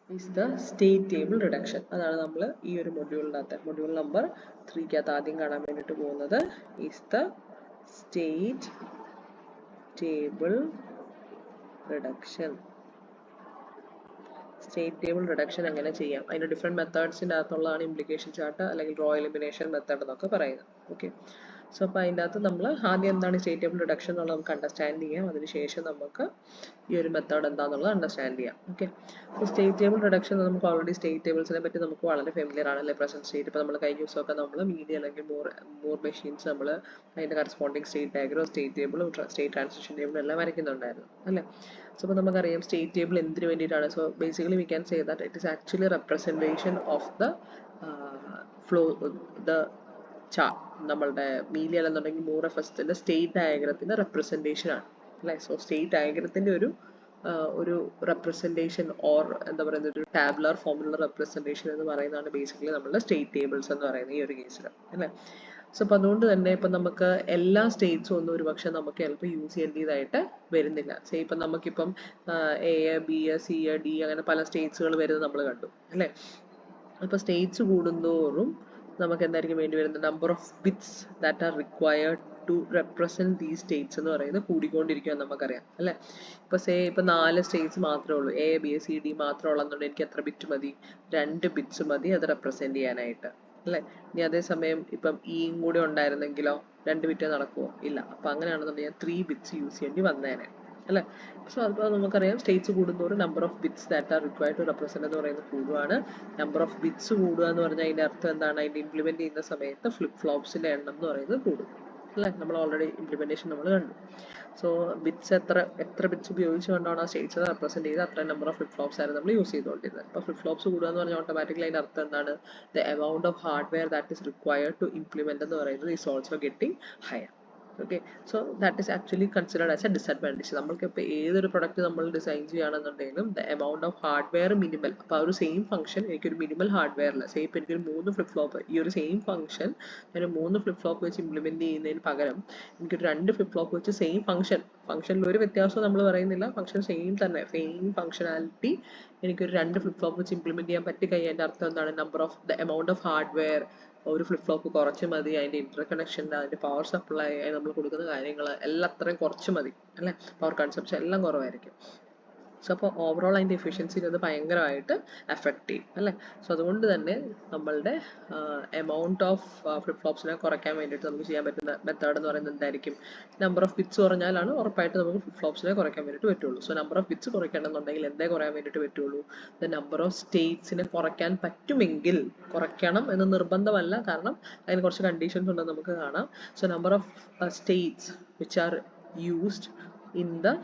is the state table reduction. അതാണ് നമ്മൾ ഈ ഒരു മൊഡ്യൂളിനകത്ത് മൊഡ്യൂൾ നമ്പർ 3 ആദ്യം കാണാൻ വേണ്ടിയിട്ട് പോകുന്നത് is the state table reduction. State table reduction എങ്ങനെ ചെയ്യാം, അതിൻ്റെ ഡിഫറെൻറ്റ് മെത്തേഡ്സിൻ്റെ അകത്തുള്ളതാണ് ഇംപ്ലിക്കേഷൻ ചാർട്ട് അല്ലെങ്കിൽ റോ എലിമിനേഷൻ മെത്തേഡ് എന്നൊക്കെ പറയുന്നത്. ഓക്കെ, സോ അപ്പോൾ അതിൻ്റെ അകത്ത് നമ്മൾ ആദ്യം എന്താണ് സ്റ്റേറ്റ് ടേബിൾ റിഡക്ഷൻ എന്നുള്ളത് നമുക്ക് അണ്ടർസ്റ്റാൻഡ് ചെയ്യാം. അതിനുശേഷം നമുക്ക് ഈ ഒരു മെത്തേഡ് എന്താണെന്നുള്ളത് അണ്ടർസ്റ്റാൻഡ് ചെയ്യാം. ഓക്കെ, അപ്പോൾ സ്റ്റേറ്റ് ടേബിൾ റിഡക്ഷൻ നമുക്ക് ഓൾറെഡി സ്റ്റേറ്റ് ടേബിൾസിനെ പറ്റി നമുക്ക് വളരെ ഫെമിലിയർ ആണല്ലേ. പ്രസന്റ് സ്റ്റേറ്റ് ഇപ്പോൾ നമ്മൾ കഴിഞ്ഞ ദിവസമൊക്കെ നമ്മൾ മീഡിയ അല്ലെങ്കിൽ മോർ മെഷീൻസ് നമ്മൾ അതിൻ്റെ കറസ്പോണ്ടിങ് സ്റ്റേറ്റ് ഡയഗ്രം, സ്റ്റേറ്റ് ടേബിളും സ്റ്റേറ്റ് ട്രാൻസിഷൻ ടേബിളും എല്ലാം വരയ്ക്കുന്നുണ്ടായിരുന്നു അല്ലേ. സോ അപ്പോൾ നമുക്കറിയാം സ്റ്റേറ്റ് ടേബിൾ എന്തിനു വേണ്ടിയിട്ടാണ്. So basically we can say that it is actually representation of the flow the chart. നമ്മളുടെ മീലിയ അല്ലെന്നുണ്ടെങ്കിൽ മൂറഫസ്റ്റിൻ്റെ സ്റ്റേറ്റ് ഡയഗ്രത്തിൻ്റെ റെപ്രസെൻറ്റേഷൻ ആണ് അല്ലേ. സോ സ്റ്റേറ്റ് ഡയഗ്രത്തിൻ്റെ ഒരു റെപ്രസെൻറ്റേഷൻ ഓർ എന്താ പറയുന്നത് ഒരു ടാബുലർ ഫോമിലുള്ള റെപ്രസെൻറ്റേഷൻ എന്ന് പറയുന്നതാണ് ബേസിക്കലി നമ്മളുടെ സ്റ്റേറ്റ് ടേബിൾസ് എന്ന് പറയുന്നത് ഈ ഒരു കേസിൽ അല്ലേ. സോ അപ്പോൾ അതുകൊണ്ട് തന്നെ ഇപ്പം നമുക്ക് എല്ലാ സ്റ്റേറ്റ്സും ഒന്നും ഒരുപക്ഷെ നമുക്ക് ചിലപ്പോൾ യൂസ് ചെയ്യേണ്ടതായിട്ട് വരുന്നില്ല. സേ ഇപ്പം നമുക്കിപ്പം എ, ബി, സി, ഡി അങ്ങനെ പല സ്റ്റേറ്റ്സുകൾ വരുന്നത് നമ്മൾ കണ്ടു അല്ലേ. അപ്പോൾ സ്റ്റേറ്റ്സ് കൂടുന്തോറും നമുക്ക് എന്തായിരിക്കും വേണ്ടി വരുന്നത്, number of bits that are required to represent these states എന്ന് പറയുന്നത് കൂടിക്കൊണ്ടിരിക്കുമെന്ന് നമുക്കറിയാം അല്ലേ. ഇപ്പോൾ ഇപ്പോൾ 4 സ്റ്റേറ്റ്സ് മാത്രമേ ഉള്ളൂ, എ, ബി, സി, ഡി മാത്രമേ ഉള്ളതെന്നുണ്ടെങ്കിൽ എനിക്ക് എത്ര ബിറ്റ് മതി, 2 ബിറ്റ്സ് മതി അത് റെപ്രസെൻറ്റ് ചെയ്യാനായിട്ട് അല്ലേ. ഇനി അതേസമയം ഇപ്പം ഇയും കൂടി ഉണ്ടായിരുന്നെങ്കിലോ 2 ബിറ്റ് നടക്കുമോ, ഇല്ല. അപ്പം അങ്ങനെയാണെന്നുണ്ടെങ്കിൽ 3 ബിറ്റ്സ് യൂസ് ചെയ്യേണ്ടി വന്നേനെ അല്ലേ. സോ അപ്പോൾ നമുക്കറിയാം സ്റ്റേറ്റ്സ് കൂടുന്നതോറും number of bits that are required to represent എന്ന് പറയുന്നത് കൂടുകയാണ്. നമ്പർ ഓഫ് ബിറ്റ്സ് കൂടുക എന്ന് പറഞ്ഞാൽ അതിൻ്റെ അർത്ഥം എന്താണ്, അതിൻ്റെ ഇംപ്ലിമെന്റ് ചെയ്യുന്ന സമയത്ത് ഫ്ലിപ്പ് ഫ്ലോപ്സിന്റെ എണ്ണം എന്ന് പറയുന്നത് കൂടും അല്ലേ. നമ്മൾ ഓൾറെഡി ഇംപ്ലിമെന്റേഷൻ നമ്മൾ കണ്ടു. സോ ബിറ്റ്സ് എത്ര ബിറ്റ്സ് ഉപയോഗിച്ചുകൊണ്ടാണ് ആ സ്റ്റേറ്റ്സ് റെപ്രസെന്റ് ചെയ്ത് അത്ര നമ്പർ ഓഫ് ഫ്ലിപ്പ് ഫ്ലോപ്സ് ആയിരുന്നു നമ്മൾ യൂസ് ചെയ്തുകൊണ്ടിരുന്നത്. അപ്പോൾ ഫ്ലിപ്പ് ഫ്ലോപ്സ് കൂടുക എന്ന് പറഞ്ഞാൽ ഓട്ടോമാറ്റിക്കലി അതിൻ്റെ അർത്ഥം എന്താണ്, the amount of hardware that is required to implement എന്ന് പറയുന്നത് is also getting higher. Okay, so that is actually considered as a disadvantage. നമ്മൾക്ക് ഇപ്പോൾ ഏതൊരു പ്രൊഡക്റ്റ് നമ്മൾ ഡിസൈൻ ചെയ്യുകയാണെന്നുണ്ടെങ്കിലും the amount of hardware minimal. അപ്പോൾ ആ ഒരു സെയിം ഫംഗ്ഷൻ എനിക്കൊരു മിനിമൽ ഹാർഡ്വെയറിൽ ഇപ്പോൾ എനിക്കൊരു 3 ഫ്ലിപ്പ് ഫ്ലോപ്പ്, ഈ ഒരു സെയിം ഫംഗ്ഷൻ ഞാൻ 3 ഫ്ലിപ്പ് ഫ്ലോപ്പ് വെച്ച് ഇംപ്ലിമെന്റ് ചെയ്യുന്നതിന് പകരം എനിക്കൊരു 2 ഫ്ലിപ്പ് ഫ്ലോപ്പ് വെച്ച് സെയിം ഫംഗ്ഷനിൽ ഒരു വ്യത്യാസവും നമ്മൾ പറയുന്നില്ല, ഫംഗ്ഷൻ സെയിം തന്നെ, സെയിം ഫംഗ്ഷനാലിറ്റി എനിക്കൊരു 2 ഫ്ലിപ്പ് ഫ്ലോപ്പ് വെച്ച് ഇംപ്ലിമെന്റ് ചെയ്യാൻ പറ്റിക്കഴിഞ്ഞാൽ അതിൻ്റെ അർത്ഥം എന്താണ്, number of the amount of hardware ഒരു ഫ്ലിപ്പ് ഫ്ലോപ്പ് കുറച്ച് മതി, അതിൻ്റെ ഇന്റർ കണക്ഷൻ, അതിൻ്റെ പവർ സപ്ലൈ, നമ്മൾ കൊടുക്കുന്ന കാര്യങ്ങൾ എല്ലാം അത്രയും കുറച്ച് മതി അല്ലേ. പവർ കൺസപ്ഷൻ എല്ലാം കുറവായിരിക്കും. സോ അപ്പോൾ ഓവറോൾ അതിൻ്റെ എഫിഷ്യൻസിയിൽ അത് ഭയങ്കരമായിട്ട് എഫക്റ്റ് ചെയ്യും അല്ലേ. സോ അതുകൊണ്ട് തന്നെ നമ്മളുടെ എമൗണ്ട് ഓഫ് ഫ്ലിപ്പ് ഫ്ലോപ്സിനെ കുറയ്ക്കാൻ വേണ്ടിയിട്ട് നമുക്ക് ചെയ്യാൻ പറ്റുന്ന മെത്തേഡ് എന്ന് പറയുന്നത് എന്തായിരിക്കും, നമ്പർ ഓഫ് ബിറ്റ്സ് കുറഞ്ഞാലാണ് ഉറപ്പായിട്ട് നമുക്ക് ഫ്ലിപ്പ് ഫ്ലോപ്സിനെ കുറയ്ക്കാൻ വേണ്ടിയിട്ട് പറ്റുള്ളൂ. സോ നമ്പർ ഓഫ് ബിറ്റ്സ് കുറയ്ക്കണമെന്നുണ്ടെങ്കിൽ എന്തേ കുറയാൻ വേണ്ടിയിട്ട് പറ്റുള്ളൂ, ദ നമ്പർ ഓഫ് സ്റ്റേറ്റ്സിനെ കുറയ്ക്കാൻ പറ്റുമെങ്കിൽ, കുറയ്ക്കണം എന്ന് നിർബന്ധമല്ല, കാരണം അതിന് കുറച്ച് കണ്ടീഷൻസ് ഉണ്ടെന്ന് നമുക്ക് കാണാം. So number of States which are used in the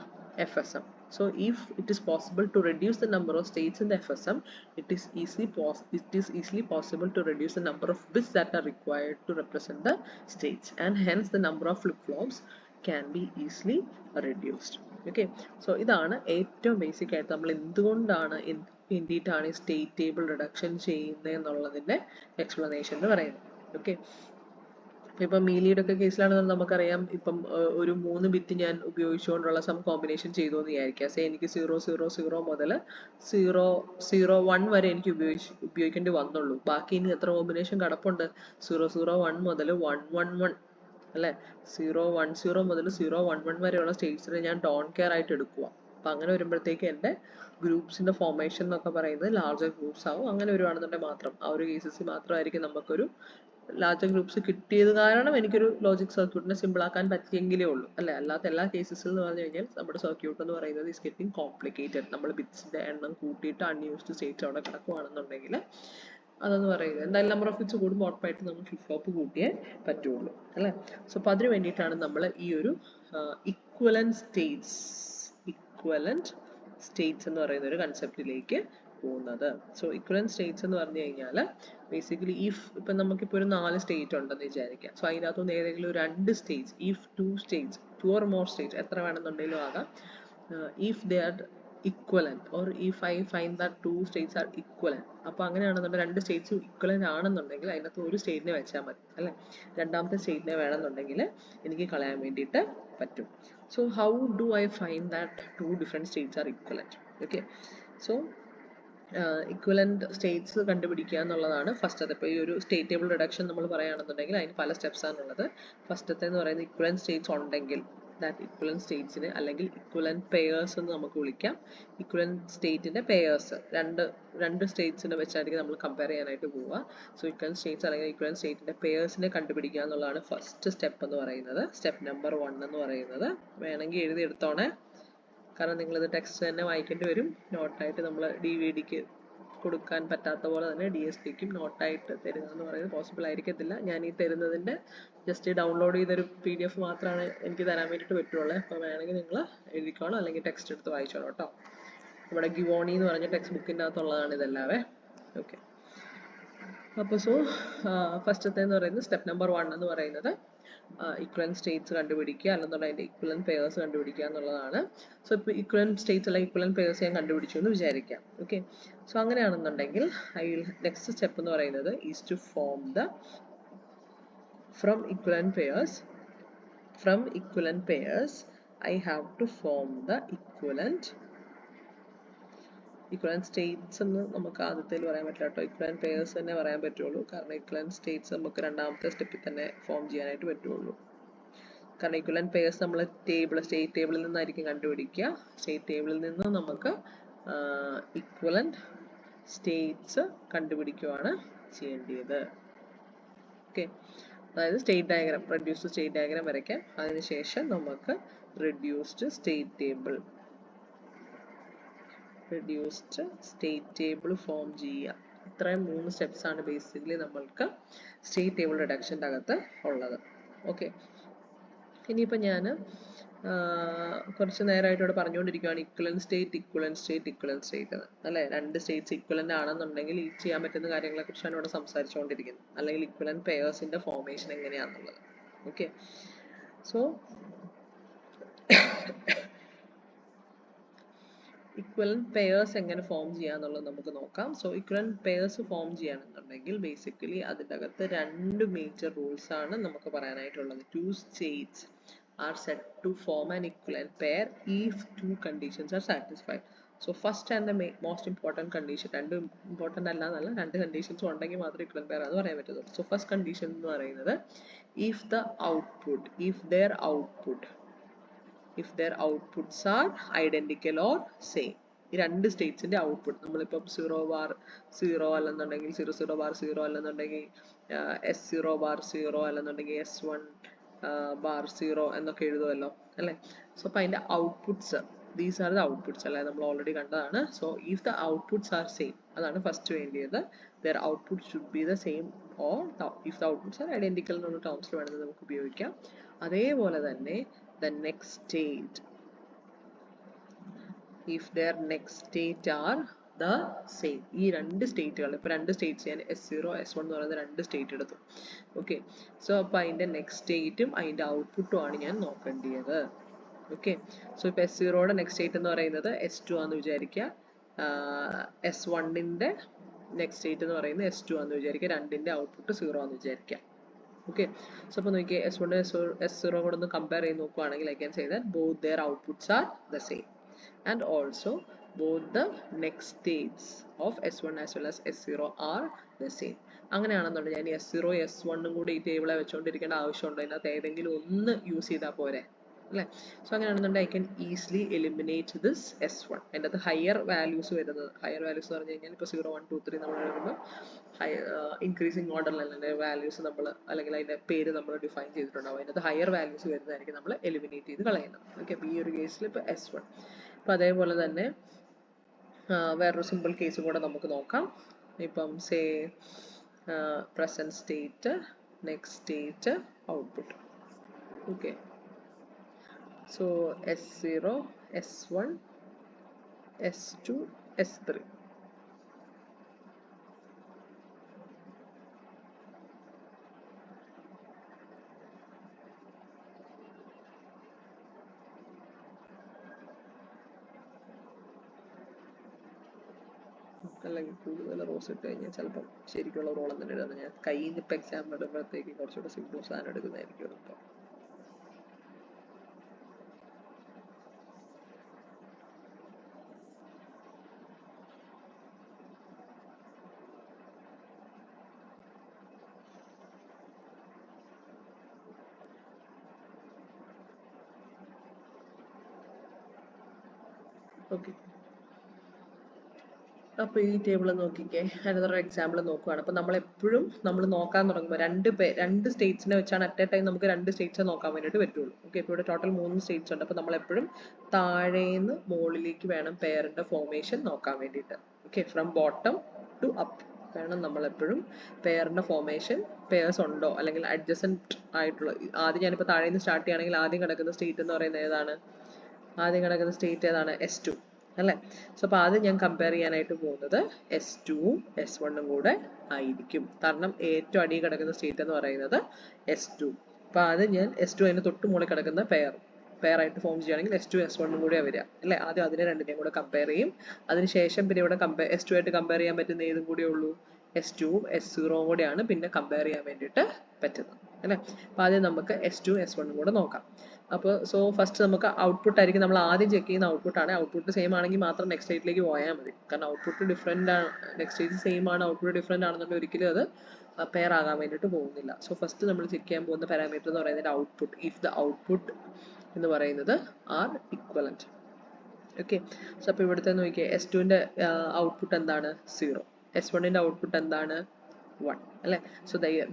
FSM. So if it is possible to reduce the number of states in the FSM, it is easily possible to reduce the number of bits that are required to represent the states, and hence the number of flip-flops can be easily reduced. Okay, so ഇതാണ് ഏറ്റവും basic ആയിട്ട് നമ്മൾ എന്തുകൊണ്ടാണ് വേണ്ടിയിട്ടാണ് ഈ state table reduction ചെയ്യുന്നത് എന്നുള്ളതിൻ്റെ explanation എന്ന് പറയുന്നത്. ഓക്കെ, ഇപ്പം മീലിയുടെ ഒക്കെ കേസിലാണെന്ന് നമുക്കറിയാം, ഇപ്പം ഒരു 3 ബിറ്റ് ഞാൻ ഉപയോഗിച്ചുകൊണ്ടുള്ള സം കോമ്പിനേഷൻ ചെയ്തു എന്ന് വിചാരിക്കുക. സേ എനിക്ക് 000 മുതൽ 001 വരെ എനിക്ക് ഉപയോഗിക്കേണ്ടി വന്നുള്ളൂ. ബാക്കി ഇനി എത്ര കോമ്പിനേഷൻ കിടപ്പുണ്ട്, 001 മുതൽ 111 അല്ലേ, 010 മുതൽ 011 വരെയുള്ള സ്റ്റേറ്റ്സിനെ ഞാൻ ഡോൺ കെയർ ആയിട്ട് എടുക്കുക. അപ്പം അങ്ങനെ വരുമ്പോഴത്തേക്ക് എൻ്റെ ഗ്രൂപ്പ്സിൻ്റെ ഫോർമേഷൻ എന്നൊക്കെ പറയുന്നത് ലാർജർ ഗ്രൂപ്പ്സ് ആവും. അങ്ങനെ വരുവാണെന്നുണ്ടെങ്കിൽ മാത്രം ആ ഒരു കേസസിൽ മാത്രമായിരിക്കും നമുക്കൊരു ലാർജർ ഗ്രൂപ്പ്സ് കിട്ടിയത് കാരണം എനിക്കൊരു ലോജിക് സർക്യൂട്ടിനെ സിമ്പിൾ ആക്കാൻ പറ്റിയെങ്കിലേ ഉള്ളൂ അല്ലേ. അല്ലാത്ത എല്ലാ കേസസിൽ എന്ന് പറഞ്ഞു കഴിഞ്ഞാൽ നമ്മുടെ സർക്യൂട്ട് എന്ന് പറയുന്നത് ഈസ് ഗെറ്റിംഗ് കോംപ്ലിക്കേറ്റഡ്. നമ്മൾ ബിറ്റ്സിന്റെ എണ്ണം കൂട്ടിയിട്ട് അൺയൂസ്ഡ് സ്റ്റേറ്റ് അവിടെ കിടക്കുകയാണെന്നുണ്ടെങ്കിൽ അതെന്ന് പറയുന്നത് എന്തായാലും നമ്പർ ഓഫ് ബിറ്റ്സ് കൂടുമ്പോൾ ഉറപ്പായിട്ട് നമുക്ക് ഫ്ലിപ്പ് ഫ്ലോപ്പ് കൂട്ടിയേ പറ്റുള്ളൂ അല്ലേ. സോ അപ്പോൾ അതിന് വേണ്ടിയിട്ടാണ് നമ്മൾ ഈ ഒരു ഇക്വലന്റ് സ്റ്റേറ്റ്സ് എന്ന് പറയുന്ന ഒരു കൺസെപ്റ്റിലേക്ക് പോകുന്നത്. സോ ഇക്വലന്റ് സ്റ്റേറ്റ്സ് എന്ന് പറഞ്ഞു കഴിഞ്ഞാൽ ബേസിക്കലി ഇപ്പം നമുക്കിപ്പോൾ ഒരു 4 സ്റ്റേറ്റ് ഉണ്ടെന്ന് വിചാരിക്കാം. സോ അതിനകത്തുനിന്ന് ഏതെങ്കിലും 2 States, if 2 or more states എത്ര വേണമെന്നുണ്ടെങ്കിലും ആകാം, if they are equivalent or if I find that 2 states are equivalent, അപ്പോൾ അങ്ങനെയാണെന്നുണ്ടെങ്കിൽ 2 സ്റ്റേറ്റ്സ് ഇക്വലന്റ് ആണെന്നുണ്ടെങ്കിൽ അതിനകത്ത് ഒരു സ്റ്റേറ്റിനെ വെച്ചാൽ മതി അല്ലേ. രണ്ടാമത്തെ സ്റ്റേറ്റിനെ വേണമെന്നുണ്ടെങ്കിൽ എനിക്ക് കളയാൻ വേണ്ടിയിട്ട് പറ്റും. So how do I find that 2 different states are equivalent? Okay, so equivalent States കണ്ടുപിടിക്കുക എന്നുള്ളതാണ് ഫസ്റ്റത്തെ. ഇപ്പോൾ ഈ ഒരു സ്റ്റേറ്റ് ടേബിൾ റിഡക്ഷൻ നമ്മൾ പറയുകയാണെന്നുണ്ടെങ്കിൽ അതിന് പല സ്റ്റെപ്സ് ആണുള്ളത്. ഫസ്റ്റത്തെ എന്ന് പറയുന്നത് ഇക്വലന്റ് സ്റ്റേറ്റ്സ് ഉണ്ടെങ്കിൽ ദാറ്റ് ഇക്വലന്റ് സ്റ്റേറ്റ്സിന് അല്ലെങ്കിൽ ഇക്വലന്റ് പെയേഴ്സ് എന്ന് നമുക്ക് വിളിക്കാം. ഇക്വലന്റ് സ്റ്റേറ്റിന്റെ പെയേഴ്സ് രണ്ട് സ്റ്റേറ്റ്സിനെ വെച്ചായിരിക്കും നമ്മൾ കമ്പയർ ചെയ്യാനായിട്ട് പോവുക. സോ ഇക്വലന്റ് സ്റ്റേറ്റ്സ് അല്ലെങ്കിൽ ഇക്വലന്റ് സ്റ്റേറ്റിന്റെ പെയേഴ്സിനെ കണ്ടുപിടിക്കുക എന്നുള്ളതാണ് ഫസ്റ്റ് സ്റ്റെപ്പ് എന്ന് പറയുന്നത്. സ്റ്റെപ്പ് നമ്പർ 1 എന്ന് പറയുന്നത് വേണമെങ്കിൽ എഴുതിയെടുത്തോണേ, കാരണം നിങ്ങളിത് ടെക്സ്റ്റ് തന്നെ വായിക്കേണ്ടി വരും. നോട്ടായിട്ട് നമ്മൾ DVD-ക്ക് കൊടുക്കാൻ പറ്റാത്ത പോലെ തന്നെ DSPക്കും നോട്ടായിട്ട് തരിക എന്ന് പറയുന്നത് പോസിബിൾ ആയിരിക്കത്തില്ല. ഞാൻ ഈ തരുന്നതിൻ്റെ ജസ്റ്റ് ഡൗൺലോഡ് ചെയ്തൊരു PDF മാത്രമാണ് എനിക്ക് തരാൻ വേണ്ടിയിട്ട് പറ്റുള്ളൂ. അപ്പോൾ വേണമെങ്കിൽ നിങ്ങൾ എഴുതിക്കോളൂ, അല്ലെങ്കിൽ ടെക്സ്റ്റ് എടുത്ത് വായിച്ചോളൂ കേട്ടോ. നമ്മുടെ ഗിവോണി എന്ന് പറഞ്ഞ ടെക്സ്റ്റ് ബുക്കിൻ്റെ അകത്തുള്ളതാണ് ഇതെല്ലാവേ. ഓക്കെ, അപ്പോൾ ഫസ്റ്റത്തെ എന്ന് പറയുന്നത് സ്റ്റെപ്പ് നമ്പർ 1 എന്ന് പറയുന്നത് ഇക്വലന്റ് സ്റ്റേറ്റ്സ് കണ്ടുപിടിക്കുക, അല്ലെന്നുണ്ടെങ്കിൽ അതിൻ്റെ ഇക്വലന്റ് പെയേഴ്സ് കണ്ടുപിടിക്കുക എന്നുള്ളതാണ്. സോ ഇപ്പോൾ ഇക്വലന്റ് സ്റ്റേറ്റ്സ് അല്ലെങ്കിൽ ഇക്വലന്റ് പെയേഴ്സ് ഞാൻ കണ്ടുപിടിച്ചു എന്ന് വിചാരിക്കാം. ഓക്കെ, സോ അങ്ങനെയാണെന്നുണ്ടെങ്കിൽ നെക്സ്റ്റ് സ്റ്റെപ്പ് എന്ന് പറയുന്നത് is to form the from equivalent pairs I have to form the equivalent states എന്ന് നമുക്ക് ആദ്യത്തിൽ പറയാൻ പറ്റില്ല കേട്ടോ. ഇക്വലന്റ് പെയേഴ്സ് തന്നെ പറയാൻ പറ്റുള്ളൂ, കാരണം ഇക്വലന്റ് സ്റ്റേറ്റ്സ് നമുക്ക് രണ്ടാമത്തെ സ്റ്റെപ്പിൽ തന്നെ ഫോം ചെയ്യാനായിട്ട് പറ്റുള്ളൂ. കാരണം ഇക്വലന്റ് പെയേഴ്സ് നമ്മൾ സ്റ്റേറ്റ് ടേബിളിൽ നിന്നായിരിക്കും കണ്ടുപിടിക്കുക. സ്റ്റേറ്റ് ടേബിളിൽ നിന്ന് നമുക്ക് ഇക്വലന്റ് സ്റ്റേറ്റ്സ് കണ്ടുപിടിക്കുകയാണ് ചെയ്യേണ്ടത്. ഓക്കെ, അതായത് റെഡ്യൂസ്ഡ് സ്റ്റേറ്റ് ഡയഗ്രാം വരയ്ക്കാം. അതിനുശേഷം നമുക്ക് റെഡ്യൂസ്ഡ് സ്റ്റേറ്റ് ടേബിൾ ഫോം ചെയ്യുക. ഇത്രയും 3 സ്റ്റെപ്സ് ആണ് ബേസിക്കലി നമ്മൾക്ക് സ്റ്റേറ്റ് ടേബിൾ റിഡക്ഷൻ്റെ അകത്ത് ഉള്ളത്. ഓക്കെ, ഇനിയിപ്പോൾ ഞാൻ കുറച്ച് നേരമായിട്ട് ഇവിടെ പറഞ്ഞുകൊണ്ടിരിക്കുകയാണ് ഇക്വലന്റ് സ്റ്റേറ്റ് അല്ലേ. രണ്ട് സ്റ്റേറ്റ്സ് ഇക്വലന്റ് ആണെന്നുണ്ടെങ്കിൽ ഈ ചെയ്യാൻ പറ്റുന്ന കാര്യങ്ങളെ കുറിച്ചാണ് ഇവിടെ സംസാരിച്ചുകൊണ്ടിരിക്കുന്നത്, അല്ലെങ്കിൽ ഇക്വലന്റ് പെയേഴ്സിന്റെ ഫോർമേഷൻ എങ്ങനെയാണെന്നുള്ളത്. ഓക്കെ, സോ ഇക്വലന്റ് പെയേഴ്സ് എങ്ങനെ ഫോം ചെയ്യാന്നുള്ളത് നമുക്ക് നോക്കാം. സോ ഇക്വലന്റ് പെയേഴ്സ് ഫോം ചെയ്യണമെന്നുണ്ടെങ്കിൽ ബേസിക്കലി അതിൻ്റെ അകത്ത് 2 മേജർ റൂൾസ് ആണ് നമുക്ക് പറയാനായിട്ടുള്ളത്. 2 states are set to form an equivalent pair if 2 conditions are satisfied. So first and the most important condition, രണ്ടും ഇമ്പോർട്ടൻ്റ് അല്ലാന്നല്ല, 2 കണ്ടീഷൻസ് ഉണ്ടെങ്കിൽ മാത്രമേ ഇക്വലന്റ് പെയർ ആണെന്ന് പറയാൻ പറ്റുള്ളൂ. സോ ഫസ്റ്റ് കണ്ടീഷൻ എന്ന് പറയുന്നത് if their outputs are identical or same. ഈ രണ്ട് സ്റ്റേറ്റ്സിന്റെ ഔട്ട്പുട്ട് നമ്മളിപ്പം 0 bar 0 അല്ലെന്നുണ്ടെങ്കിൽ 00 bar 0 അല്ലെന്നുണ്ടെങ്കിൽ S0 bar 0 അല്ലെന്നുണ്ടെങ്കിൽ S1 bar 0 എന്നൊക്കെ എഴുതുമല്ലോ അല്ലേ. സോ അപ്പം അതിന്റെ outputs, these are the outputs അല്ലെ, നമ്മൾ ഓൾറെഡി കണ്ടതാണ്. So if the outputs are same, അതാണ് ഫസ്റ്റ് വേണ്ടിയത്. their output should be the same or if the outputs are identical എന്നുള്ള ടേംസിൽ വേണമെങ്കിൽ നമുക്ക് ഉപയോഗിക്കാം. അതേപോലെ തന്നെ the next state, if their next state are the same. ഈ രണ്ട് സ്റ്റേറ്റുകൾ, ഇപ്പോൾ 2 സ്റ്റേറ്റ്സ് ഞാൻ S0 S1 എന്ന് പറയുന്ന 2 സ്റ്റേറ്റ് എടുത്തു. ഓക്കെ, സോ അപ്പോൾ അതിൻ്റെ നെക്സ്റ്റ് സ്റ്റേറ്റും അതിൻ്റെ ഔട്ട്പുട്ടും ആണ് ഞാൻ നോക്കേണ്ടത്. ഓക്കെ, സോ ഇപ്പോൾ S0യുടെ നെക്സ്റ്റ് സ്റ്റേറ്റ് എന്ന് പറയുന്നത് S2 ആണെന്ന് വിചാരിക്കുക, S1ൻ്റെ നെക്സ്റ്റ് സ്റ്റേറ്റ് എന്ന് പറയുന്നത് S2 ആണെന്ന് വിചാരിക്കുക, രണ്ടിൻ്റെ ഔട്ട്പുട്ട് 0 ആണെന്ന് വിചാരിക്കുക. ഓക്കെ, സോ അപ്പോൾ നോക്കിയേ S1 S0 കൂടെ ഒന്ന് കമ്പയർ ചെയ്ത് നോക്കുകയാണെങ്കിൽ I can say that both their outputs are the same and also both the next states of S1 as well as S0 are the same. അങ്ങനെയാണെന്നുണ്ടെങ്കിൽ ഞാൻ S0 S1 കൂടി ഈ ടേബിളെ വെച്ചുകൊണ്ടിരിക്കേണ്ട ആവശ്യമുണ്ടോ? ഇതിനകത്ത് ഏതെങ്കിലും ഒന്ന് യൂസ് ചെയ്താൽ പോരെ അല്ലേ. സോ അങ്ങനെയാണെന്നുണ്ടെങ്കിൽ I can easily eliminate this S1. അതിൻ്റെ അകത്ത് ഹയർ വാല്യൂസ് വരുന്നത്, ഹയർ വാല്യൂസ് എന്ന് പറഞ്ഞു കഴിഞ്ഞാൽ ഇപ്പോൾ 0 1 2 3 നമ്മൾ എഴുതുമ്പോൾ ഇൻക്രീസിങ് ഓർഡറിലല്ലേ വാല്യൂസ് നമ്മൾ, അല്ലെങ്കിൽ അതിൻ്റെ പേര് നമ്മൾ ഡിഫൈൻ ചെയ്തിട്ടുണ്ടാവും. അതിനകത്ത് ഹയർ വാല്യൂസ് വരുന്നതായിരിക്കും നമ്മൾ എലിമിനേറ്റ് ചെയ്ത് കളയുന്നത്. ഓക്കെ, അപ്പോൾ ഈ ഒരു കേസിൽ ഇപ്പോൾ S1. അപ്പോൾ അതേപോലെ തന്നെ വേറൊരു സിമ്പിൾ കേസ് കൂടെ നമുക്ക് നോക്കാം. ഇപ്പം say present state, next state, output. Okay, so S0 S1 S2 S3. അല്ലെങ്കിൽ കൂടുതൽ റോസ് ഇട്ട് കഴിഞ്ഞാൽ ചിലപ്പം ശരിക്കുള്ള റോളം തന്നെ ഇടുന്നത്. ഞാൻ കയ്യിൽ നിന്ന് ഇപ്പം എക്സാം ഇടുമ്പോഴത്തേക്ക് കുറച്ചുകൂടെ സിമ്പിൾ സാധനം എടുക്കുന്നതായിരിക്കും എളുപ്പം. ഓക്കെ, അപ്പോൾ ഈ ടേബിൾ നോക്കിക്കേ, അനദർ എക്സാമ്പിൾ നോക്കുകയാണ്. അപ്പോൾ നമ്മൾ എപ്പോഴും നമ്മൾ നോക്കാൻ തുടങ്ങുമ്പോൾ രണ്ട് സ്റ്റേറ്റ്സിനെ വെച്ചാണ് അറ്റ് എ ടൈം നമുക്ക് രണ്ട് സ്റ്റേറ്റ്സ് നോക്കാൻ വേണ്ടിയിട്ട് പറ്റുള്ളൂ. ഓക്കെ, ഇപ്പോൾ ഇവിടെ ടോട്ടൽ 3 സ്റ്റേറ്റ്സ് ഉണ്ട്. അപ്പോൾ നമ്മൾ എപ്പോഴും താഴേന്ന് മുകളിലേക്ക് വേണം പെയറിന്റെ ഫോർമേഷൻ നോക്കാൻ വേണ്ടിയിട്ട്. Okay, from bottom to up വേണം നമ്മളെപ്പോഴും പെയറിന്റെ ഫോർമേഷൻ, പെയർസ് ഉണ്ടോ അല്ലെങ്കിൽ അഡ്ജസൻറ്റ് ആയിട്ടുള്ള. ആദ്യം ഞാനിപ്പോൾ താഴേന്ന് സ്റ്റാർട്ട് ചെയ്യുകയാണെങ്കിൽ ആദ്യം കിടക്കുന്ന സ്റ്റേറ്റ് എന്ന് പറയുന്നത് ഏതാണ്? ആദ്യം കിടക്കുന്ന സ്റ്റേറ്റ് ഏതാണ്? S2 അല്ലേ? സോ അപ്പോൾ ആദ്യം ഞാൻ കമ്പയർ ചെയ്യാനായിട്ട് പോകുന്നത് S2ഉം S1ഉം കൂടെ ആയിരിക്കും. കാരണം ഏറ്റവും അടിയിൽ കിടക്കുന്ന സ്റ്റേറ്റ് എന്ന് പറയുന്നത് S2. അപ്പോൾ ആദ്യം ഞാൻ S2 അതിന് തൊട്ട് മുകളിൽ കിടക്കുന്ന പെയറായിട്ട് ഫോം ചെയ്യുകയാണെങ്കിൽ S2 S1ഉം കൂടെ വരിക അല്ലേ? ആദ്യം അതിനെ രണ്ടിനെയും കൂടെ കമ്പയർ ചെയ്യും. അതിനുശേഷം പിന്നെ ഇവിടെ S2 ആയിട്ട് കമ്പയർ ചെയ്യാൻ പറ്റുന്ന ഏതും കൂടെ ഉള്ളൂ? S2ഉം S0ഉം കൂടെയാണ് പിന്നെ കമ്പയർ ചെയ്യാൻ വേണ്ടിയിട്ട് പറ്റുന്നത് അല്ലേ? അപ്പോൾ ആദ്യം നമുക്ക് S2 S1ഉം കൂടെ നോക്കാം. അപ്പോൾ ഫസ്റ്റ് നമുക്ക് ഔട്ട്പുട്ട് ആയിരിക്കും നമ്മൾ ആദ്യം ചെക്ക് ചെയ്യുന്ന ഔട്ട്പുട്ടാണ്. ഔട്ട്പുട്ട് സെയിം ആണെങ്കിൽ മാത്രം നെക്സ്റ്റ് സ്റ്റേറ്റിലേക്ക് പോയാൽ മതി. കാരണം ഔട്ട്പുട്ട് ഡിഫറെൻ്റ് ആണ്, നെക്സ്റ്റ് സ്റ്റേറ്റ് സെയിം ആണ്, ഔട്ട്പുട്ട് ഡിഫറെൻ്റ് ആണെന്നുണ്ടെങ്കിൽ ഒരിക്കലും അത് പെയർ ആകാൻ വേണ്ടിയിട്ട് പോകുന്നില്ല. ഫസ്റ്റ് നമ്മൾ ചെക്ക് ചെയ്യാൻ പോകുന്ന പാരാമീറ്റർ എന്ന് പറയുന്നത് ഔട്ട്പുട്ട്. ഇഫ് ദ ഔട്ട്പുട്ട് എന്ന് പറയുന്നത് ആർ ഇക്വലന്റ്. ഓക്കെ, അപ്പോൾ ഇവിടുത്തെ നോക്കിയേ, S2ൻ്റെ ഔട്ട്പുട്ട് എന്താണ്? 0. S1ൻ്റെ ഔട്ട്പുട്ട് എന്താണ്? 1 അല്ലേ?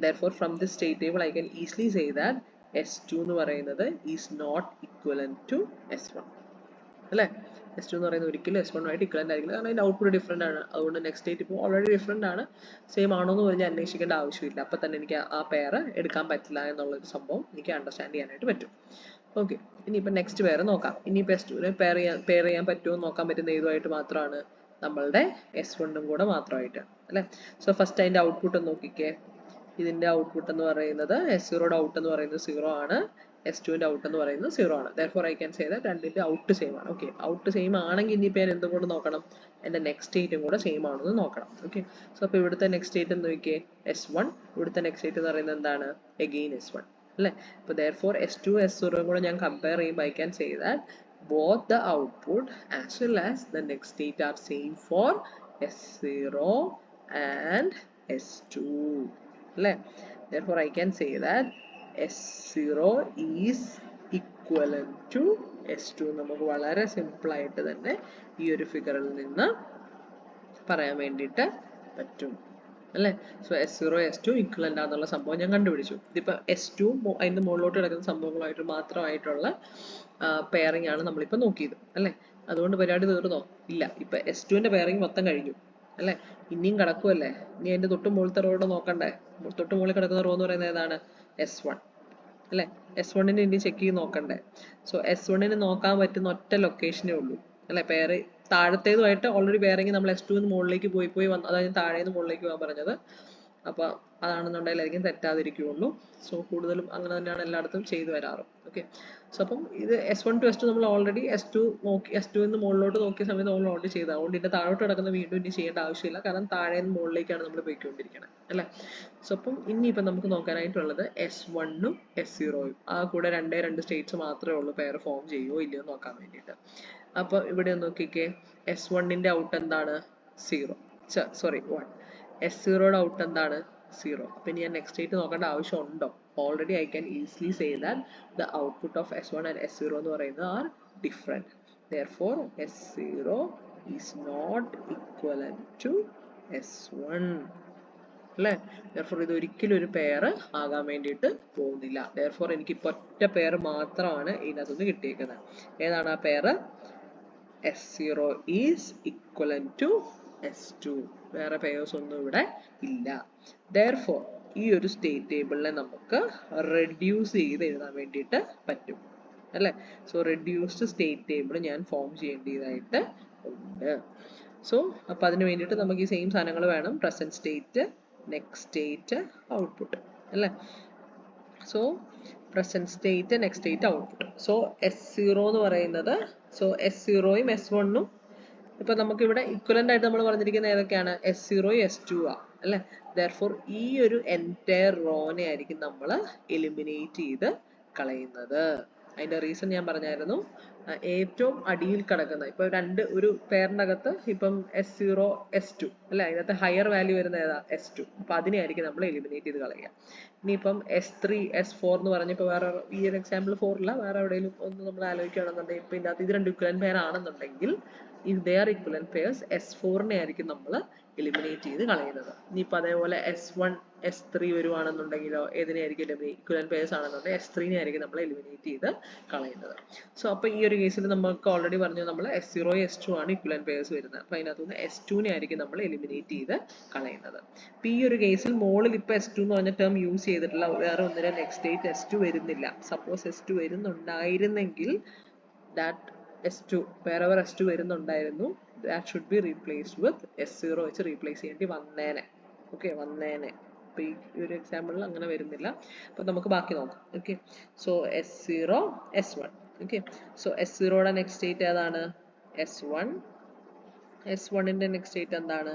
therefore from this state table I can easily say that S2 എന്ന് പറയുന്നത് is not equivalent to S1 അല്ലേ? S2 എന്ന് പറയുന്നത് ഒരിക്കലും S1 ആയിട്ട് ഇക്വലന്റ് ആയിരിക്കില്ല, കാരണം അതിന്റെ ഔട്ട്പുട്ട് ഡിഫറെന്റ് ആണ്. അതുകൊണ്ട് നെക്സ്റ്റ് സ്റ്റേറ്റ് ഇപ്പോൾ ഓൾറെഡി ഡിഫറെന്റ് ആണ്, സെയിം ആണോ എന്ന് പറഞ്ഞ് അന്വേഷിക്കേണ്ട ആവശ്യമില്ല. അപ്പം തന്നെ എനിക്ക് ആ പെയർ എടുക്കാൻ പറ്റില്ല എന്നുള്ളൊരു സംഭവം എനിക്ക് അണ്ടർസ്റ്റാൻഡ് ചെയ്യാനായിട്ട് പറ്റും. ഓക്കെ, ഇനിയിപ്പോൾ നെക്സ്റ്റ് പെയർ നോക്കാം. ഇനിയിപ്പോൾ S2നെ പെയർ ചെയ്യാൻ പറ്റുമോ നോക്കാൻ പറ്റുന്ന ഏതുമായിട്ട് മാത്രമാണ്? നമ്മളുടെ S1ഉം കൂടെ മാത്രമായിട്ട് അല്ലേ? ഫസ്റ്റ് അതിന്റെ ഔട്ട്പുട്ട് നോക്കിക്കേ. ഇതിന്റെ ഔട്ട്പുട്ട് എന്ന് പറയുന്നത് S0യുടെ ഔട്ട് എന്ന് പറയുന്നത് 0 ആണ്, S2ൻ്റെ ഔട്ട് എന്ന് പറയുന്നത് 0 ആണ്. therefore I can say that രണ്ടിന്റെ ഔട്ട് സെയിം ആണ്. ഓക്കെ, ഔട്ട് സെയിം ആണെങ്കിൽ ഇനിയിപ്പോൾ ഞാൻ എന്തുകൊണ്ട് നോക്കണം? എൻ്റെ നെക്സ്റ്റ് സ്റ്റേറ്റും കൂടെ സെയിം ആണെന്ന് നോക്കണം. ഓക്കെ, അപ്പോൾ ഇവിടുത്തെ നെക്സ്റ്റ് സ്റ്റേറ്റ് എന്ന് നോക്കിയേ S1, ഇവിടുത്തെ നെക്സ്റ്റ് സ്റ്റേറ്റ് എന്ന് പറയുന്നത് എന്താണ്? അഗെയിൻ S1 അല്ലേ? അപ്പോൾ therefore S2 S0 കൂടെ ഞാൻ കമ്പയർ ചെയ്യുമ്പോൾ I can say that both the output as well as the next state are same for S0 and S2 അല്ലേ? therefore I can say that S0 is equivalent to S2. നമുക്ക് വളരെ simple ആയിട്ട് തന്നെ ഈ ഒരു ഫിഗറിൽ നിന്ന് പറയാൻ വേണ്ടിയിട്ട് പറ്റും അല്ലേ? S0 S2 ഇക്വലന്റ് ആണെന്നുള്ള സംഭവം ഞാൻ കണ്ടുപിടിച്ചു. ഇതിപ്പോൾ S2 അതിന്റെ മുകളിലോട്ട് കിടക്കുന്ന സംഭവങ്ങളായിട്ട് മാത്രമായിട്ടുള്ള പെയറിംഗ് ആണ് നമ്മളിപ്പോൾ നോക്കിയത് അല്ലേ? അതുകൊണ്ട് പരിപാടി തീർന്നോ? ഇല്ല, ഇപ്പൊ S2ന്റെ പെയറിംഗ് മൊത്തം കഴിഞ്ഞു അല്ലേ? ഇനിയും കിടക്കുമല്ലേ? ഇനി അതിന്റെ തൊട്ട് മുകളിലത്തെ റോ നോക്കണ്ടേ? തൊട്ട് മുകളിൽ കിടക്കുന്ന റോ എന്ന് പറയുന്നത് ഏതാണ്? S1 അല്ലേ? S1നെ ഇനി ചെക്ക് ചെയ്ത് നോക്കണ്ടേ? S1ന് നോക്കാൻ പറ്റുന്ന ഒറ്റ ലൊക്കേഷനേ ഉള്ളൂ അല്ലെ? പെയർ താഴത്തേതുമായിട്ട് ഓൾറെഡി പെയറിംഗ് നമ്മൾ S2ന്ന് മുകളിലേക്ക് പോയി വന്ന്, അതായത് താഴേന്ന് മുകളിലേക്ക് പോകാൻ പറഞ്ഞത്. അപ്പൊ അതാണെന്നുണ്ടെങ്കിലായിരിക്കും തെറ്റാതിരിക്കുകയുള്ളൂ. കൂടുതലും അങ്ങനെ തന്നെയാണ് എല്ലായിടത്തും ചെയ്തു വരാറ്. ഓക്കെ, അപ്പം ഇത് S1 to S2 നമ്മൾ ഓൾറെഡി S2ന്ന് മുകളിലോട്ട് നോക്കിയ സമയത്ത് നമ്മൾ ഓൾറെഡി ചെയ്തത്. അതുകൊണ്ട് ഇതിന്റെ താഴോട്ട് കിടക്കുന്ന വീണ്ടും ഇനി ചെയ്യേണ്ട ആവശ്യമില്ല, കാരണം താഴേന്ന് മുകളിലേക്കാണ് നമ്മൾ പോയിക്കൊണ്ടിരിക്കുന്നത് അല്ലേ? അപ്പം ഇനിയിപ്പം നമുക്ക് നോക്കാനായിട്ടുള്ളത് S1ഉം S0ഉം ആ കൂടെ രണ്ട് സ്റ്റേറ്റ്സ് മാത്രമേ ഉള്ളൂ പെയർ ഫോം ചെയ്യുമോ ഇല്ലയോ നോക്കാൻ വേണ്ടിയിട്ട്. അപ്പൊ ഇവിടെ നോക്കിക്കേ, S1ന്റെ ഔട്ട് എന്താണ്? 0, 1. S0യുടെ ഔട്ട് എന്താണ്? 0. അപ്പൊ ഇനി ഞാൻ നെക്സ്റ്റ് സ്റ്റേറ്റ് നോക്കേണ്ട ആവശ്യമുണ്ടോ? Already I can easily say that the output of S1 and S0 എന്ന് പറയുന്നത് are different. therefore S0 is not equivalent to S1 അല്ലേ? therefore ഇത് ഒരിക്കലും ഒരു പെയർ ആകാൻ വേണ്ടിയിട്ട് പോകുന്നില്ല. therefore എനിക്ക് ഇപ്പോൾ ഒറ്റ പെയർ മാത്രമാണ് ഇതിനകത്തുനിന്ന് കിട്ടിയേക്കുന്നത്. ഏതാണ് ആ pair? S0 is equivalent to S2. വേറെ പെയേഴ്സ് ഒന്നും ഇവിടെ ഇല്ല. therefore ഈ ഒരു സ്റ്റേറ്റ് ടേബിളിനെ നമുക്ക് റെഡ്യൂസ് ചെയ്ത് എഴുതാൻ വേണ്ടിയിട്ട് പറ്റും അല്ലേ? റെഡ്യൂസ്ഡ് സ്റ്റേറ്റ് ടേബിൾ ഞാൻ ഫോം ചെയ്യേണ്ടതായിട്ട് ഉണ്ട്. അപ്പൊ അതിന് വേണ്ടിയിട്ട് നമുക്ക് ഈ സെയിം സാധനങ്ങൾ വേണം. Present state, next state, output അല്ലേ? Present state, next state, output. S0 എന്ന് പറയുന്നത് S0യും S1ഉം ഇപ്പൊ നമുക്ക് ഇവിടെ ഇക്വലന്റ് ആയിട്ട് നമ്മൾ പറഞ്ഞിരിക്കുന്നത് ഏതൊക്കെയാണ്? S0 S2 ആ അല്ലെ? therefore ഈ ഒരു എൻറ്റയർ റോനെ ആയിരിക്കും നമ്മൾ എലിമിനേറ്റ് ചെയ്ത് കളയുന്നത്. അതിന്റെ റീസൺ ഞാൻ പറഞ്ഞായിരുന്നു. ഏറ്റവും അടിയിൽ കിടക്കുന്ന ഇപ്പൊ ഒരു പെയറിന്റെ അകത്ത് ഇപ്പം S0 S2 അല്ലെ, അതിനകത്ത് ഹയർ വാല്യൂ വരുന്ന ഏതാ? S2. അപ്പൊ അതിനെയായിരിക്കും നമ്മൾ എലിമിനേറ്റ് ചെയ്ത് കളയുക. ഇനിയിപ്പം S3 S4 എന്ന് പറഞ്ഞിപ്പോ വേറെ ഈ ഒരു എക്സാമ്പിൾ 4 ഇല്ല, വേറെ എവിടെയെങ്കിലും ഒന്ന് നമ്മൾ ആലോചിക്കുകയാണെന്നുണ്ടെങ്കിൽ ഇപ്പൊ ഇതിനകത്ത് ഇത് രണ്ട് ഇക്വലന്റ് പെയർ ആണെന്നുണ്ടെങ്കിൽ if they are equivalent pairs S4 നെ ആയിരിക്കും നമ്മൾ eliminate ചെയ്ത് കളയുന്നത്. ഇനിയിപ്പോൾ അതേപോലെ S1 S3 വരുവാണെന്നുണ്ടെങ്കിലോ ഏതിനെയായിരിക്കും equivalent pairs ആണെന്നുണ്ടെങ്കിൽ S3 നെ ആയിരിക്കും നമ്മൾ eliminate ചെയ്ത് കളയുന്നത്. സോ അപ്പോൾ ഈ ഒരു കേസിൽ നമുക്ക് ഓൾറെഡി പറഞ്ഞു നമ്മൾ S0 S2 ആണ് equivalent pairs വരുന്നത്. അപ്പോൾ അതിനകത്ത് നിന്ന് S2 നെ ആയിരിക്കും നമ്മൾ eliminate ചെയ്ത് കളയുന്നത്. അപ്പോൾ ഈ ഒരു കേസിൽ മോളിൽ ഇപ്പോൾ S2 എന്ന് പറഞ്ഞ ടേം യൂസ് ചെയ്തിട്ടുള്ള വേറെ ഒന്നിനും നെക്സ്റ്റ് സ്റ്റേറ്റ് S2 വരുന്നില്ല. Suppose S2 വരുന്നുണ്ടായിരുന്നെങ്കിൽ that S2 wherever S2 വരുന്നുണ്ടായിരുന്നു that should be replaced with S0 വെച്ച് റീപ്ലേസ് ചെയ്യേണ്ടി വന്നേനെ. ഓക്കെ, വന്നേനെ. അപ്പോൾ ഈ ഒരു എക്സാമ്പിളിൽ അങ്ങനെ വരുന്നില്ല. അപ്പോൾ നമുക്ക് ബാക്കി നോക്കാം. Okay, so S0 S1. Okay, so S0യുടെ നെക്സ്റ്റ് സ്റ്റേറ്റ് ഏതാണ്? S1. S1ന്റെ നെക്സ്റ്റ് സ്റ്റേറ്റ് എന്താണ്?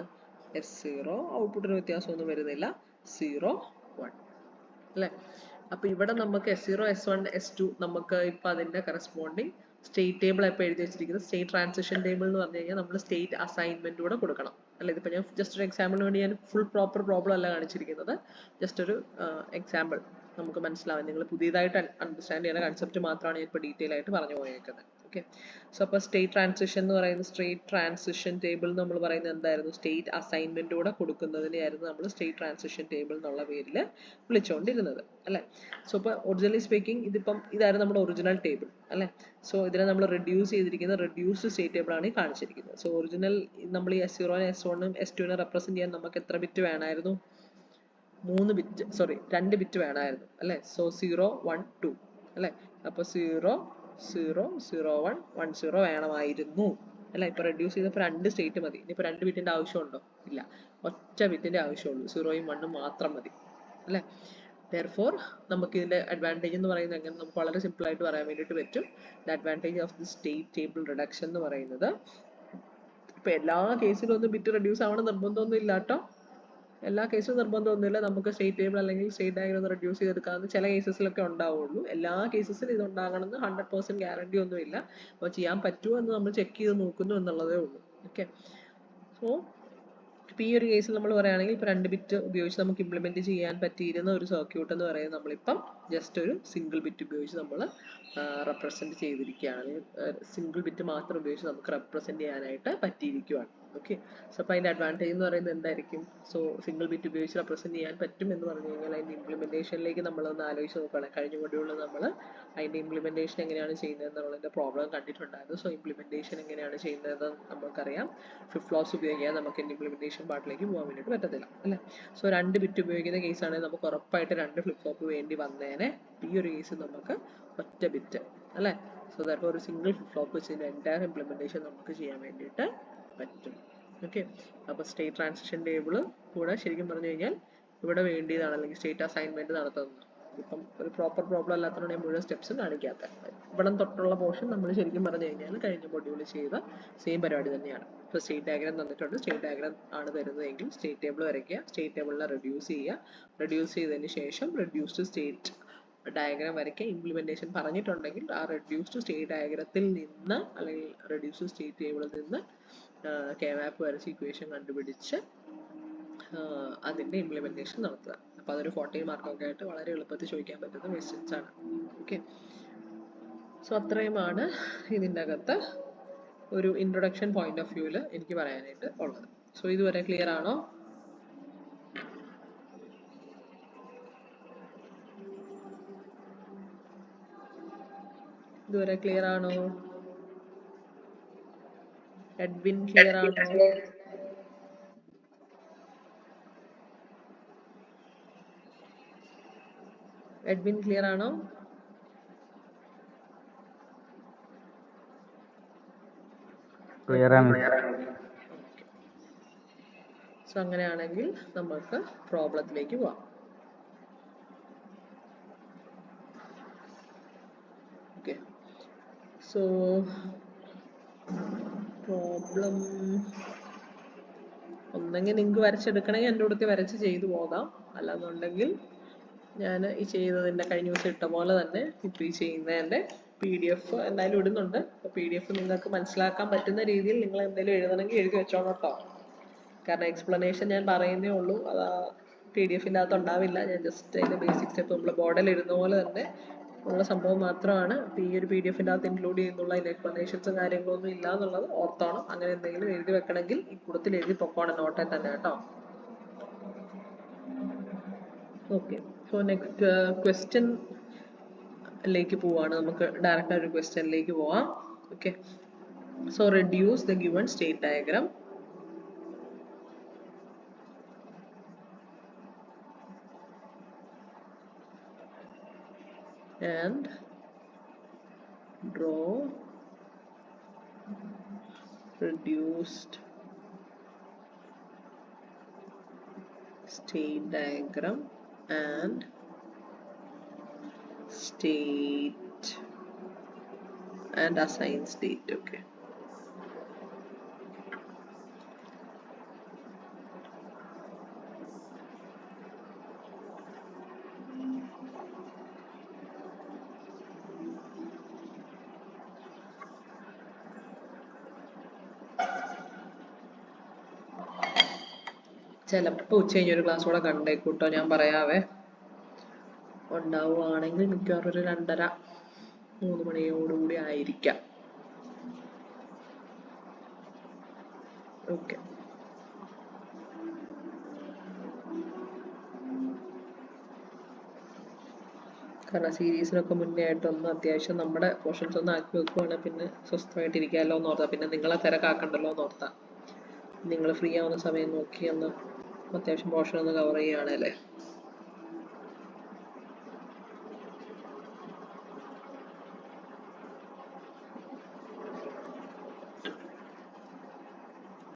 S0. ഔട്ട്പുട്ടിന് വ്യത്യാസമൊന്നും വരുന്നില്ല. 0 1 അല്ലേ? അപ്പോൾ ഇവിടെ നമുക്ക് S0 S1 S2 നമുക്ക് ഇപ്പോൾ അതിൻ്റെ കറസ്പോണ്ടിങ് സ്റ്റേറ്റ് ടേബിൾ ഇപ്പോൾ എഴുതി വെച്ചിരിക്കുന്നത് സ്റ്റേറ്റ് ട്രാൻസിഷൻ ടേബിൾ എന്ന് പറഞ്ഞു കഴിഞ്ഞാൽ നമ്മൾ സ്റ്റേറ്റ് അസൈൻമെന്റ് കൂടെ കൊടുക്കണം അല്ലേ? ഇതിപ്പോൾ ഞാൻ ജസ്റ്റ് ഒരു എക്സാമ്പിളിന് വേണ്ടി ഞാൻ ഫുൾ പ്രോപ്പർ പ്രോബ്ലം അല്ല കാണിച്ചിരിക്കുന്നത്, ജസ്റ്റ് ഒരു എക്സാമ്പിൾ നമുക്ക് മനസ്സിലാവും. നിങ്ങൾ പുതിയതായിട്ട് അണ്ടർസ്റ്റാൻഡ് ചെയ്യുന്ന കൺസെപ്റ്റ് മാത്രമാണ് ഞാൻ ഇപ്പോൾ ഡീറ്റെയിൽ ആയിട്ട് പറഞ്ഞു പോയേക്കുന്നത്. ഓക്കെ, സോ അപ്പോൾ സ്റ്റേറ്റ് ട്രാൻസിഷൻ എന്ന് പറയുന്നത് സ്റ്റേറ്റ് ട്രാൻസിഷൻ ടേബിൾ നമ്മൾ പറയുന്നത് എന്തായിരുന്നു? സ്റ്റേറ്റ് അസൈൻമെന്റ് കൂടെ കൊടുക്കുന്നതിനെയായിരുന്നു നമ്മൾ സ്റ്റേറ്റ് ട്രാൻസിഷൻ ടേബിൾ എന്നുള്ള പേരിൽ വിളിച്ചുകൊണ്ടിരുന്നത് അല്ലേ? സോ ഇപ്പോൾ ഒറിജിനലി സ്പീക്കിംഗ് ഇതായിരുന്നു നമ്മുടെ ഒറിജിനൽ ടേബിൾ അല്ലേ? സോ ഇതിനെ നമ്മൾ റെഡ്യൂസ് ചെയ്തിരിക്കുന്ന റെഡ്യൂസ്ഡ് സ്റ്റേറ്റ് ടേബിൾ ആണ് ഈ കാണിച്ചിരിക്കുന്നത്. സോ ഒറിജിനൽ നമ്മൾ ഈ S0 S1 S2 റെപ്രസെന്റ് ചെയ്യാൻ നമുക്ക് എത്ര ബിറ്റ് വേണമായിരുന്നു? 2 ബിറ്റ് വേണമായിരുന്നു അല്ലേ? സോ 0 1 2 അല്ലേ? അപ്പോൾ 0 0 0 1 1 0 വേണമായിരുന്നു അല്ലേ? ഇപ്പോൾ റെഡ്യൂസ് ചെയ്തപ്പോൾ 2 സ്റ്റേറ്റ് മതി. ഇനിയിപ്പോൾ 2 ബിറ്റിന്റെ ആവശ്യമുണ്ടോ? ഇല്ല, ഒറ്റ ബിറ്റിന്റെ ആവശ്യമുള്ളൂ. 0യും 1ഉം മാത്രം മതി അല്ലേ? therefore നമുക്ക് ഇതിന്റെ അഡ്വാൻറ്റേജ് എന്ന് പറയുന്നത് എങ്ങനെ നമുക്ക് വളരെ സിമ്പിൾ ആയിട്ട് പറയാൻ വേണ്ടിയിട്ട് പറ്റും. The advantage of the state table reduction എന്ന് പറയുന്നത്, ഇപ്പൊ എല്ലാ കേസിലും ഒന്നും ബിറ്റ് റെഡ്യൂസ് ആവണം നിർബന്ധമൊന്നും ഇല്ല കേട്ടോ. എല്ലാ കേസിലും നിർബന്ധമൊന്നുമില്ല. നമുക്ക് സ്റ്റേറ്റ് ടേബിൾ അല്ലെങ്കിൽ സ്റ്റേറ്റ് ഡയഗ്രം ഒന്ന് റെഡ്യൂസ് ചെയ്തെടുക്കാവുന്ന ചില കേസസിലൊക്കെ ഉണ്ടാവുള്ളൂ. എല്ലാ കേസസിലും ഇത് ഉണ്ടാകണമെന്ന് 100% ഗ്യാരണ്ടി ഒന്നുമില്ല. അപ്പോൾ ചെയ്യാൻ പറ്റുമോ എന്ന് നമ്മൾ ചെക്ക് ചെയ്ത് നോക്കുന്നു എന്നുള്ളതേ ഉള്ളൂ. ഓക്കെ, സോ ഇപ്പോൾ ഈ ഒരു കേസിൽ നമ്മൾ പറയുകയാണെങ്കിൽ ഇപ്പോൾ 2 ബിറ്റ് ഉപയോഗിച്ച് നമുക്ക് ഇംപ്ലിമെന്റ് ചെയ്യാൻ പറ്റിയിരുന്ന ഒരു സർക്യൂട്ട് എന്ന് പറയുന്നത് നമ്മളിപ്പം ജസ്റ്റ് ഒരു സിംഗിൾ ബിറ്റ് ഉപയോഗിച്ച് നമ്മൾ റെപ്രസെന്റ് ചെയ്തിരിക്കുകയാണ്. സിംഗിൾ ബിറ്റ് മാത്രം ഉപയോഗിച്ച് നമുക്ക് റെപ്രസെന്റ് ചെയ്യാനായിട്ട് പറ്റിയിരിക്കുകയാണ്. ഓക്കെ, സോ അപ്പോൾ അതിൻ്റെ അഡ്വാൻറ്റേജ് എന്ന് പറയുന്നത് എന്തായിരിക്കും? സോ സിംഗിൾ ബിറ്റ് ഉപയോഗിച്ച് റെപ്രസെന്റ് ചെയ്യാൻ പറ്റും എന്ന് പറഞ്ഞു കഴിഞ്ഞാൽ അതിൻ്റെ ഇംപ്ലിമെന്റേഷനിലേക്ക് നമ്മളൊന്ന് ആലോചിച്ച് നോക്കുകയാണെങ്കിൽ കഴിഞ്ഞ മൊഡ്യൂളിൽ നമ്മൾ അതിൻ്റെ ഇംപ്ലിമെന്റേഷൻ എങ്ങനെയാണ് ചെയ്യുന്നത് എന്നുള്ളതിൻ്റെ പ്രോബ്ലം കണ്ടിട്ടുണ്ടായിരുന്നു. സോ ഇംപ്ലിമെന്റേഷൻ എങ്ങനെയാണ് ചെയ്യുന്നത് നമുക്കറിയാം. ഫ്ലിപ്പ് ഫ്ലോപ്സ് ഉപയോഗിക്കാൻ നമുക്ക് ഇംപ്ലിമെന്റേഷൻ പാർട്ടിലേക്ക് പോകാൻ വേണ്ടിയിട്ട് പറ്റത്തില്ല അല്ലേ? സോ 2 ബിറ്റ് ഉപയോഗിക്കുന്ന കേസാണെങ്കിൽ നമുക്ക് ഉറപ്പായിട്ട് 2 ഫ്ലിപ്പ് ഫ്ലോപ്പ് വേണ്ടി വന്നേനെ. ഈ ഒരു കേസിൽ നമുക്ക് ഒറ്റ ബിറ്റ് അല്ലേ? സോ ദാറ്റ് ഒരു സിംഗിൾ ഫ്ലിപ്പ് ഫ്ലോപ്പ് വെച്ച് എൻറ്റയർ ഇംപ്ലിമെന്റേഷൻ നമുക്ക് ചെയ്യാൻ വേണ്ടിയിട്ട് പറ്റും. ഓക്കെ, അപ്പോൾ സ്റ്റേറ്റ് ട്രാൻസിഷൻ ടേബിൾ കൂടെ ശരിക്കും പറഞ്ഞു കഴിഞ്ഞാൽ ഇവിടെ വേണ്ടിയതാണ്, അല്ലെങ്കിൽ സ്റ്റേറ്റ് അസൈൻമെന്റ് നടത്തുന്നത്. ഇപ്പം ഒരു പ്രോപ്പർ പ്രോബ്ലം അല്ലാത്തതുകൊണ്ട് മുഴുവൻ സ്റ്റെപ്സും കാണിക്കാത്ത ഇവിടെ തൊട്ടുള്ള പോർഷൻ നമ്മൾ ശരിക്കും പറഞ്ഞു കഴിഞ്ഞാൽ കഴിഞ്ഞ മൊഡ്യൂളിൽ ചെയ്ത സെയിം പരിപാടി തന്നെയാണ്. ഇപ്പോൾ സ്റ്റേറ്റ് ഡയഗ്രാം തന്നിട്ടുണ്ട്, സ്റ്റേറ്റ് ഡയഗ്രാം ആണ് തരുന്നതെങ്കിൽ സ്റ്റേറ്റ് ടേബിൾ വരയ്ക്കുക, സ്റ്റേറ്റ് ടേബിളിനെ റെഡ്യൂസ് ചെയ്യുക, റെഡ്യൂസ് ചെയ്തതിന് ശേഷം റെഡ്യൂസ്ഡ് സ്റ്റേറ്റ് ഡയഗ്രാം വരയ്ക്കുക. ഇംപ്ലിമെന്റേഷൻ പറഞ്ഞിട്ടുണ്ടെങ്കിൽ ആ റെഡ്യൂസ്ഡ് സ്റ്റേറ്റ് ഡയഗ്രത്തിൽ നിന്ന് അല്ലെങ്കിൽ റെഡ്യൂസ്ഡ് സ്റ്റേറ്റ് ടേബിളിൽ നിന്ന് K-map വരച്ച് ഇക്വേഷൻ കണ്ടുപിടിച്ച് അതിൻ്റെ ഇംപ്ലിമെന്റേഷൻ നടത്തുക. അപ്പോൾ അതൊരു 40 മാർക്കൊക്കെ ആയിട്ട് വളരെ എളുപ്പത്തിൽ ചോദിക്കാൻ പറ്റുന്ന ക്വസ്റ്റ്യൻസ് ആണ്. ഓക്കെ, സോ അത്രയുമാണ് ഇതിൻ്റെ അകത്ത് ഒരു ഇൻട്രൊഡക്ഷൻ പോയിന്റ് ഓഫ് വ്യൂവിൽ എനിക്ക് പറയാനായിട്ട് ഉള്ളത്. സോ ഇതുവരെ ക്ലിയർ ആണോ? ഇതുവരെ ക്ലിയർ ആണോ? എഡ്വിൻ ക്ലിയർ ആണോ? എഡ്വിൻ ക്ലിയർ ആണോ? ക്ലിയർ ആണ്. സോ അങ്ങനെയാണെങ്കിൽ നമുക്ക് പ്രോബ്ലത്തിലേക്ക് പോവാം. ഓക്കെ, സോ പ്രോബ്ലം ഒന്നെങ്കിൽ നിങ്ങൾക്ക് വരച്ചെടുക്കണമെങ്കിൽ എൻ്റെ അടുത്ത് വരച്ച് ചെയ്തു പോകാം, അല്ലാന്നുണ്ടെങ്കിൽ ഞാൻ ഈ ചെയ്തതിൻ്റെ കഴിഞ്ഞ ദിവസം ഇട്ട പോലെ തന്നെ ഇപ്പോൾ ഈ ചെയ്യുന്നതിൻ്റെ PDF എന്തായാലും ഇടുന്നുണ്ട്. അപ്പോൾ PDF നിങ്ങൾക്ക് മനസ്സിലാക്കാൻ പറ്റുന്ന രീതിയിൽ നിങ്ങൾ എന്തെങ്കിലും എഴുതണമെങ്കിൽ എഴുതി വെച്ചോണം കേട്ടോ. കാരണം എക്സ്പ്ലനേഷൻ ഞാൻ പറയുന്നേ ഉള്ളൂ, അത് PDF അകത്ത് ഉണ്ടാവില്ല. ഞാൻ ജസ്റ്റ് അതിൻ്റെ ബേസിക് സ്റ്റെപ്പ് നമ്മൾ ബോർഡിൽ ഇടുന്ന പോലെ തന്നെ ഉള്ള സംഭവം മാത്രമാണ്. ഈ ഒരു PDF-ന്റെ അകത്ത് ഇൻക്ലൂഡ് ചെയ്യുന്നുള്ള എക്സ്പ്ലനേഷൻസും കാര്യങ്ങളൊന്നും ഇല്ല എന്നുള്ളത് ഓർത്തോണം. അങ്ങനെ എന്തെങ്കിലും എഴുതി വെക്കണമെങ്കിൽ ഈ കൂട്ടത്തിൽ എഴുതി പൊക്കോണം നോട്ടിൽ തന്നെ കേട്ടോ. ഓക്കെ, സോ നെക്സ്റ്റ് ക്വസ്റ്റ്യൻ ലേക്ക് പോവാണ്. നമുക്ക് ഡയറക്റ്റ് ഒരു ക്വസ്റ്റ്യനിലേക്ക് പോവാം. Okay, so reduce the given state diagram and draw reduced state diagram and state and assign state. Okay, ചിലപ്പോൾ ഉച്ച കഴിഞ്ഞൊരു ക്ലാസ് കൂടെ കണ്ടേക്കൂട്ടോ, ഞാൻ പറയാവേ. ഉണ്ടാവുകയാണെങ്കിൽ മിക്കവാറും ഒരു 2:30-3 മണിയോടുകൂടി ആയിരിക്കാം. ഓക്കെ, കാരണം സീരീസിനൊക്കെ മുന്നേ ആയിട്ടൊന്ന് അത്യാവശ്യം നമ്മുടെ പോർഷൻസ് ഒന്ന് ആക്കി വെക്കുവാണെങ്കിൽ പിന്നെ സ്വസ്ഥമായിട്ടിരിക്കാമല്ലോ എന്ന് ഓർത്താ. പിന്നെ നിങ്ങളെ തിരക്കാക്കണ്ടല്ലോ എന്ന് ഓർത്താ. നിങ്ങൾ ഫ്രീ ആവുന്ന സമയം നോക്കി ഒന്ന് അത്യാവശ്യം പോർഷൻ ഒന്ന് കവർ ചെയ്യുകയാണല്ലേ.